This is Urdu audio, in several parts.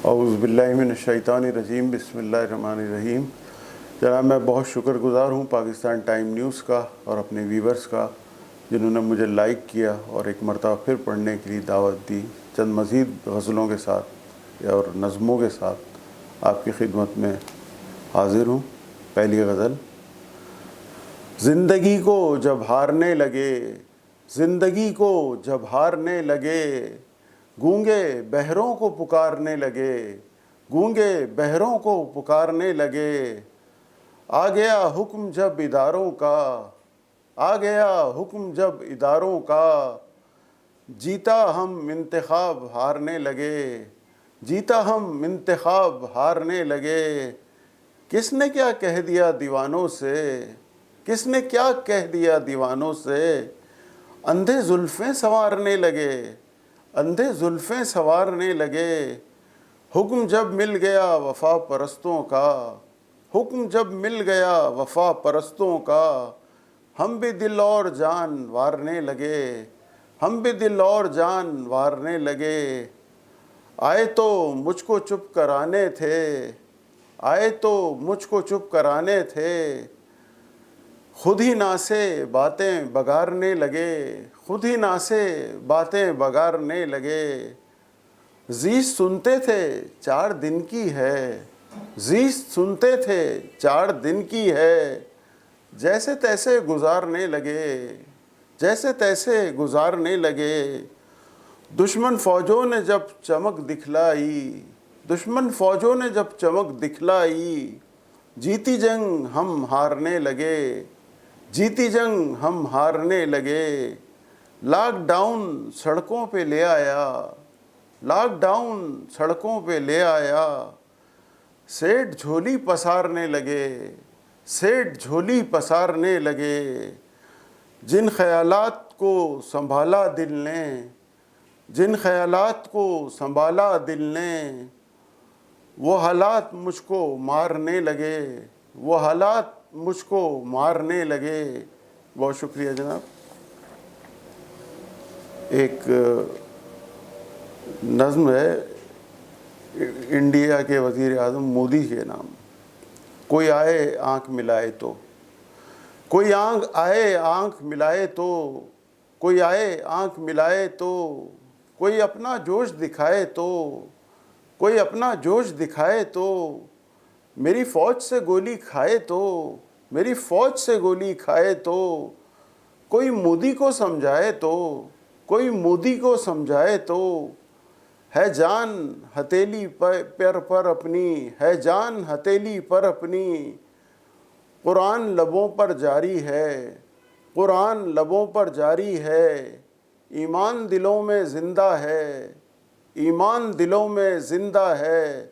اعوذ باللہ من الشیطان الرجیم، بسم اللہ الرحمن الرحیم۔ جناب، میں بہت شکر گزار ہوں پاکستان ٹائم نیوز کا اور اپنے ویورز کا، جنہوں نے مجھے لائک کیا اور ایک مرتبہ پھر پڑھنے کے لیے دعوت دی۔ چند مزید غزلوں کے ساتھ اور نظموں کے ساتھ آپ کی خدمت میں حاضر ہوں۔ پہلی غزل: زندگی کو جب ہارنے لگے، زندگی کو جب ہارنے لگے، گونگے بہروں کو پکارنے لگے، گونگے بہروں کو پکارنے لگے، آ گیا حکم جب اداروں کا، آ گیا حکم جب اداروں کا، جیتا ہم انتخاب ہارنے لگے، جیتا ہم انتخاب ہارنے لگے، کس نے کیا کہہ دیا دیوانوں سے، کس نے کیا کہہ دیا دیوانوں سے، اندھے زلفیں سنوارنے لگے، اندھے زلفیں سنوارنے لگے، حکم جب مل گیا وفا پرستوں کا، حکم جب مل گیا وفا پرستوں کا، ہم بھی دل اور جان وارنے لگے، ہم بھی دل اور جان وارنے لگے، آئے تو مجھ کو چپ کرانے تھے، آئے تو مجھ کو چپ کرانے تھے، خود ہی نا سے باتیں بگارنے لگے، خود ہی نا سے باتیں بگارنے لگے، زیست سنتے تھے 4 دن کی ہے، زیست سنتے تھے 4 دن کی ہے، جیسے تیسے گزارنے لگے، جیسے تیسے گزارنے لگے، دشمن فوجوں نے جب چمک دکھلائی، دشمن فوجوں نے جب چمک دکھلائی، جیتی جنگ ہم ہارنے لگے، جیتی جنگ ہم ہارنے لگے، لاک ڈاؤن سڑکوں پہ لے آیا، لاک ڈاؤن سڑکوں پہ لے آیا، سیٹھ جھولی پسارنے لگے، سیٹھ جھولی پسارنے لگے، جن خیالات کو سنبھالا دل نے، جن خیالات کو سنبھالا دل نے، وہ حالات مجھ کو مارنے لگے، وہ حالات مجھ کو مارنے لگے۔ بہت شکریہ جناب۔ ایک نظم ہے انڈیا کے وزیر اعظم مودی کے نام: کوئی آئے آنکھ ملائے تو، کوئی آئے آنکھ ملائے تو، کوئی آئے آنکھ ملائے تو، کوئی اپنا جوش دکھائے تو، کوئی اپنا جوش دکھائے تو، میری فوج سے گولی کھائے تو، میری فوج سے گولی کھائے تو، کوئی مودی کو سمجھائے تو، کوئی مودی کو سمجھائے تو، ہے جان ہتھیلی پر اپنی، ہے جان ہتھیلی پر اپنی، قرآن لبوں پر جاری ہے، قرآن لبوں پر جاری ہے، ایمان دلوں میں زندہ ہے، ایمان دلوں میں زندہ ہے،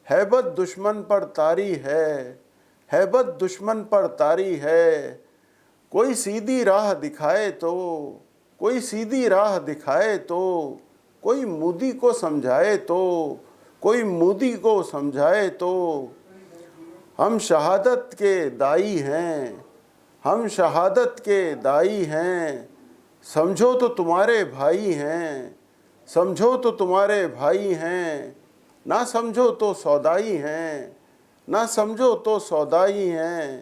ہیبت دشمن پر طاری ہے، ہیبت دشمن پر طاری ہے، کوئی سیدھی راہ دکھائے تو، کوئی سیدھی راہ دکھائے تو، کوئی مودی کو سمجھائے تو، کوئی مودی کو سمجھائے تو، ہم شہادت کے دائی ہیں، ہم شہادت کے دائی ہیں، سمجھو تو تمہارے بھائی ہیں، سمجھو تو تمہارے بھائی ہیں، نہ سمجھو تو سودائی ہیں، نہ سمجھو تو سودائی ہیں،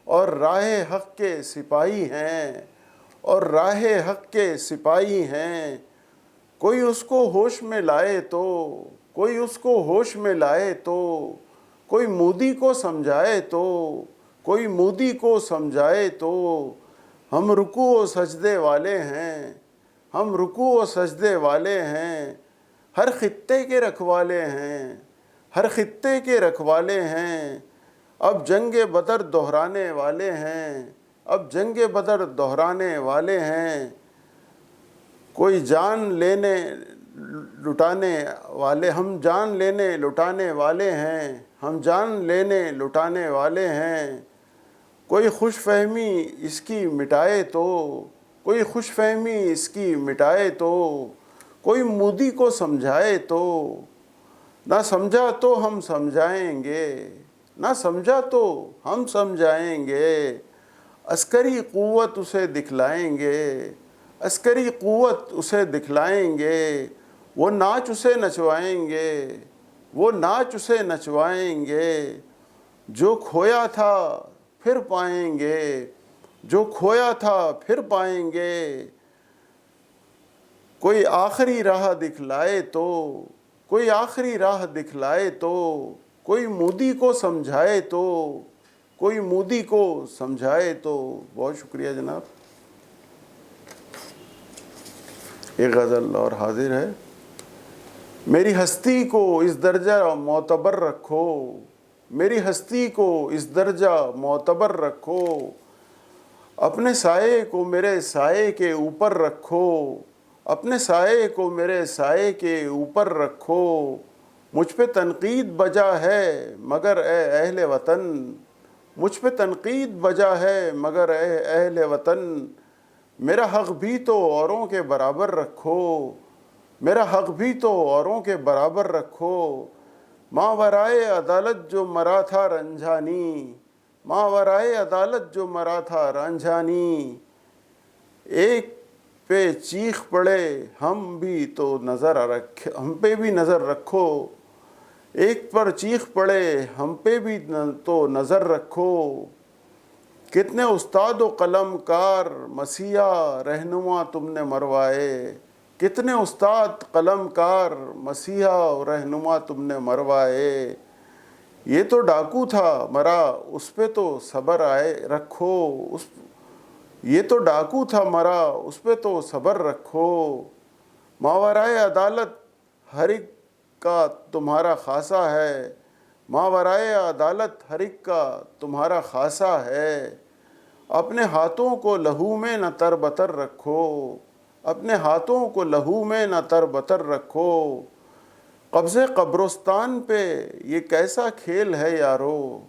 اور راہ حق کے سپاہی ہیں، اور راہ حق کے سپاہی ہیں، کوئی اس کو ہوش میں لائے تو، کوئی اس کو ہوش میں لائے تو، کوئی مودی کو سمجھائے تو، کوئی مودی کو سمجھائے تو، ہم رکوع و سجدے والے ہیں، ہم رکوع و سجدے والے ہیں، ہر خطے کے رکھوالے ہیں، ہر خطے کے رکھوالے ہیں، اب جنگ بدر دہرانے والے ہیں، اب جنگ بدر دہرانے والے ہیں، کوئی جان لینے لٹانے والے، ہم جان لینے لٹانے والے ہیں، ہم جان لینے لٹانے والے ہیں، کوئی خوش فہمی اس کی مٹائے تو، کوئی خوش فہمی اس کی مٹائے تو، کوئی مودی کو سمجھائے تو، نہ سمجھا تو ہم سمجھائیں گے، نہ سمجھا تو ہم سمجھائیں گے، عسکری قوت اسے دکھلائیں گے، عسکری قوت اسے دکھلائیں گے، وہ ناچ اسے نچوائیں گے، وہ ناچ اسے نچوائیں گے، جو کھویا تھا پھر پائیں گے، جو کھویا تھا پھر پائیں گے۔ کوئی آخری راہ دکھلائے تو، کوئی آخری راہ دکھلائے تو، کوئی مودی کو سمجھائے تو، کوئی مودی کو سمجھائے تو۔ بہت شکریہ جناب۔ ایک غزل اور حاضر ہے۔ میری ہستی کو اس درجہ معتبر رکھو، میری ہستی کو اس درجہ معتبر رکھو، اپنے سائے کو میرے سائے کے اوپر رکھو، اپنے سائے کو میرے سائے کے اوپر رکھو۔ مجھ پہ تنقید بجا ہے مگر اے اہل وطن، مجھ پہ تنقید بجا ہے مگر اے اہل وطن، میرا حق بھی تو اوروں کے برابر رکھو، میرا حق بھی تو اوروں کے برابر رکھو۔ ماورائے عدالت جو مرا تھا رنجھانی، ماورائے عدالت جو مرا تھا رنجھانی، ایک پہ چیخ پڑے ہم بھی تو نظر رکھ، ہم پہ بھی نظر رکھو، ایک پر چیخ پڑے ہم پہ بھی تو نظر رکھو۔ کتنے استاد و قلم کار مسیحا رہنما تم نے مروائے، کتنے استاد قلم کار مسیحا رہنما تم نے مروائے۔ یہ تو ڈاکو تھا مرا اس پہ تو صبر آئے رکھو، یہ تو ڈاکو تھا مرا اس پہ تو صبر رکھو۔ ماورائے عدالت ہر ایک کا تمہارا خاصہ ہے، ماورائے عدالت ہر ایک کا تمہارا خاصہ ہے، اپنے ہاتھوں کو لہو میں نہ تر بتر رکھو، اپنے ہاتھوں کو لہو میں نہ تر بتر رکھو۔ قبضے قبرستان پہ یہ کیسا کھیل ہے یارو،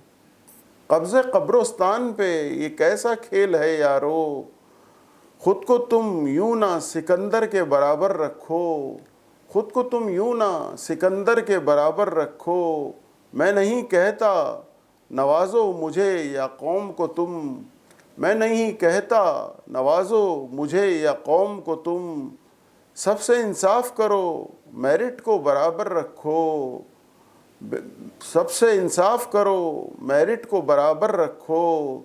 قبضے قبرستان پہ یہ کیسا کھیل ہے یارو، خود کو تم یوں نہ سکندر کے برابر رکھو، خود کو تم یوں نہ سکندر کے برابر رکھو۔ میں نہیں کہتا نوازو مجھے یا قوم کو تم، میں نہیں کہتا نوازو مجھے یا قوم کو تم، سب سے انصاف کرو میرٹ کو برابر رکھو، سب سے انصاف کرو میرٹ کو برابر رکھو۔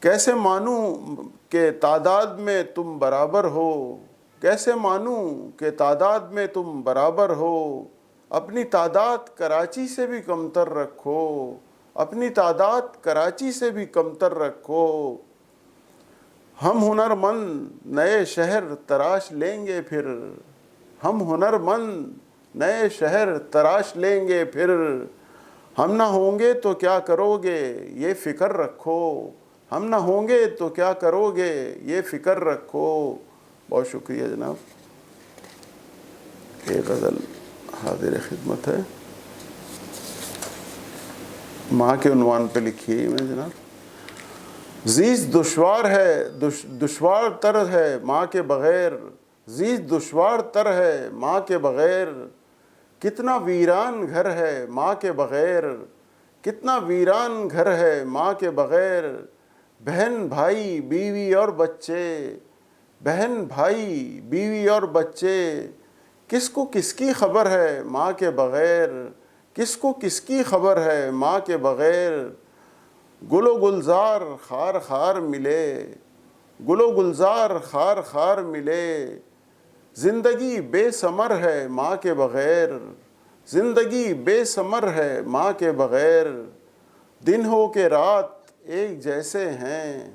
کیسے مانوں کہ تعداد میں تم برابر ہو، کیسے مانوں کہ تعداد میں تم برابر ہو، اپنی تعداد کراچی سے بھی کمتر رکھو، اپنی تعداد کراچی سے بھی کمتر رکھو۔ ہم ہنرمند نئے شہر تراش لیں گے پھر، ہم ہنرمند نئے شہر تراش لیں گے پھر، ہم نہ ہوں گے تو کیا کرو گے یہ فکر رکھو، ہم نہ ہوں گے تو کیا کرو گے یہ فکر رکھو۔ بہت شکریہ جناب۔ ایک غزل حاضر خدمت ہے، ماں کے عنوان پہ لکھی ہے میں جناب۔ زیست دشوار ہے، دشوار تر ہے ماں کے بغیر، زیست دشوار تر ہے ماں کے بغیر، کتنا ویران گھر ہے ماں کے بغیر، کتنا ویران گھر ہے ماں کے بغیر۔ بہن بھائی بیوی اور بچے، بہن بھائی بیوی اور بچے، کس کو کس کی خبر ہے ماں کے بغیر، کس کو کس کی خبر ہے ماں کے بغیر۔ گل و گلزار خار خار ملے، گل و گلزار خار خار ملے، زندگی بے ثمر ہے ماں کے بغیر، زندگی بے ثمر ہے ماں کے بغیر۔ دن ہو کہ رات ایک جیسے ہیں،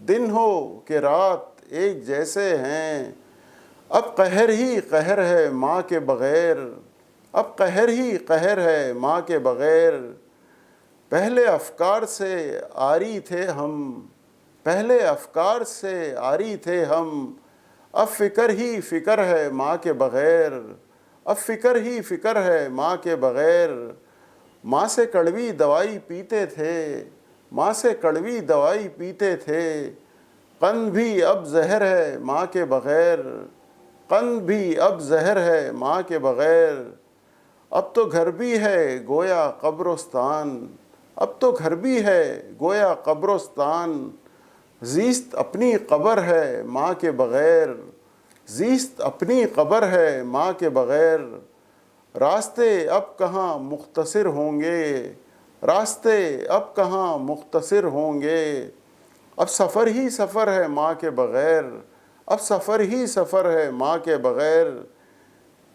دن ہو کہ رات ایک جیسے ہیں، اب قہر ہی قہر ہے ماں کے بغیر، اب قہر ہی قہر ہے ماں کے بغیر۔ پہلے افکار سے عاری تھے ہم، پہلے افکار سے عاری تھے ہم، اب فکر ہی فکر ہے ماں کے بغیر، اب فکر ہی فکر ہے ماں کے بغیر۔ ماں سے کڑوی دوائی پیتے تھے، ماں سے کڑوی دوائی پیتے تھے، قند بھی اب زہر ہے ماں کے بغیر، قند بھی اب زہر ہے ماں کے بغیر۔ اب تو گھر بھی ہے گویا قبرستان، اب تو گھر بھی ہے گویا قبرستان، زیست اپنی قبر ہے ماں کے بغیر، زیست اپنی قبر ہے ماں کے بغیر۔ راستے اب کہاں مختصر ہوں گے، راستے اب کہاں مختصر ہوں گے، اب سفر ہی سفر ہے ماں کے بغیر، اب سفر ہی سفر ہے ماں کے بغیر۔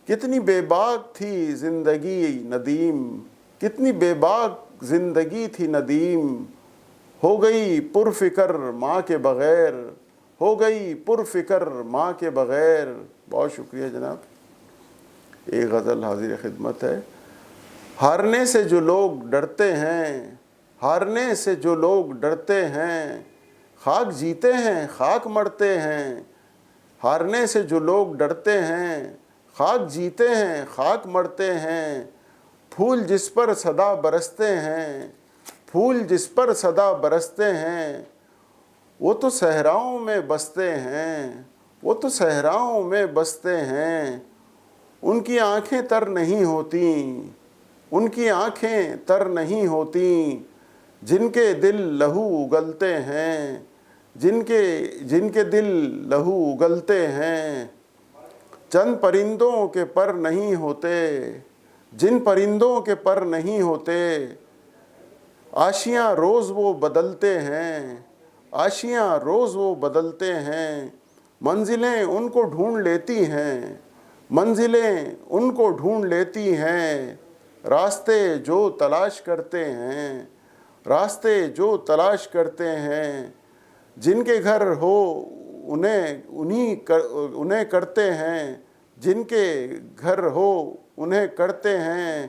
کتنی بے باک تھی زندگی ندیم، کتنی بے باک زندگی تھی ندیم، ہو گئی پر فکر ماں کے بغیر، ہو گئی پر فکر ماں کے بغیر۔ بہت شکریہ جناب۔ ایک غزل حاضر خدمت ہے۔ ہارنے سے جو لوگ ڈرتے ہیں، ہارنے سے جو لوگ ڈرتے ہیں، خاک جیتے ہیں خاک مرتے ہیں۔ ہارنے سے جو لوگ ڈرتے ہیں، خاک جیتے ہیں خاک مرتے ہیں۔ پھول جس پر صدا برستے ہیں، پھول جس پر صدا برستے ہیں، وہ تو صحراؤں میں بستے ہیں، وہ تو صحراؤں میں بستے ہیں۔ ان کی آنکھیں تر نہیں ہوتیں، ان کی آنکھیں تر نہیں ہوتیں، جن کے دل لہو اگلتے ہیں، جن کے دل لہو اگلتے ہیں۔ چند پرندوں کے پر نہیں ہوتے، جن پرندوں کے پر نہیں ہوتے، آشیاں روز وہ بدلتے ہیں، آشیاں روز وہ بدلتے ہیں۔ منزلیں ان کو ڈھونڈ لیتی ہیں، منزلیں ان کو ڈھونڈ لیتی ہیں۔ راستے جو تلاش کرتے ہیں، راستے جو تلاش کرتے ہیں، جن کے گھر ہو انہیں کرتے ہیں، جن کے گھر ہو انہیں کرتے ہیں۔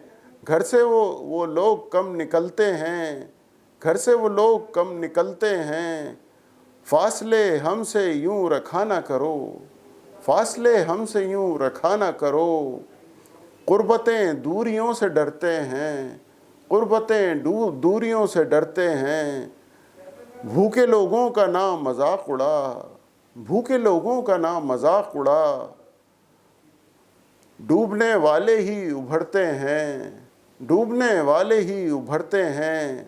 گھر سے وہ لوگ کم نکلتے ہیں، گھر سے وہ لوگ کم نکلتے ہیں۔ فاصلے ہم سے یوں رکھا نہ کرو، فاصلے ہم سے یوں رکھا نہ کرو۔ غربتیں دوریوں سے ڈرتے ہیں، غربتیں دوریوں سے ڈرتے ہیں۔ بھوکے لوگوں کا نام مذاق اڑا، بھوکے لوگوں کا نام مذاق اڑا۔ ڈوبنے والے ہی ابھرتے ہیں، ڈوبنے والے ہی ابھرتے ہیں۔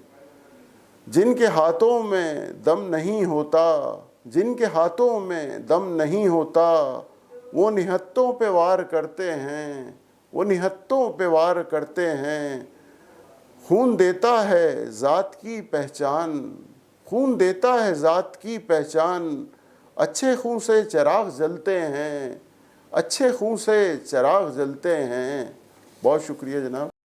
جن کے ہاتھوں میں دم نہیں ہوتا، جن کے ہاتھوں میں دم نہیں ہوتا، وہ نہتوں پہ وار کرتے ہیں، وہ نہتوں پہ وار کرتے ہیں۔ خون دیتا ہے ذات کی پہچان، خون دیتا ہے ذات کی پہچان۔ اچھے خون سے چراغ جلتے ہیں، اچھے خون سے چراغ جلتے ہیں۔ بہت شکریہ جناب۔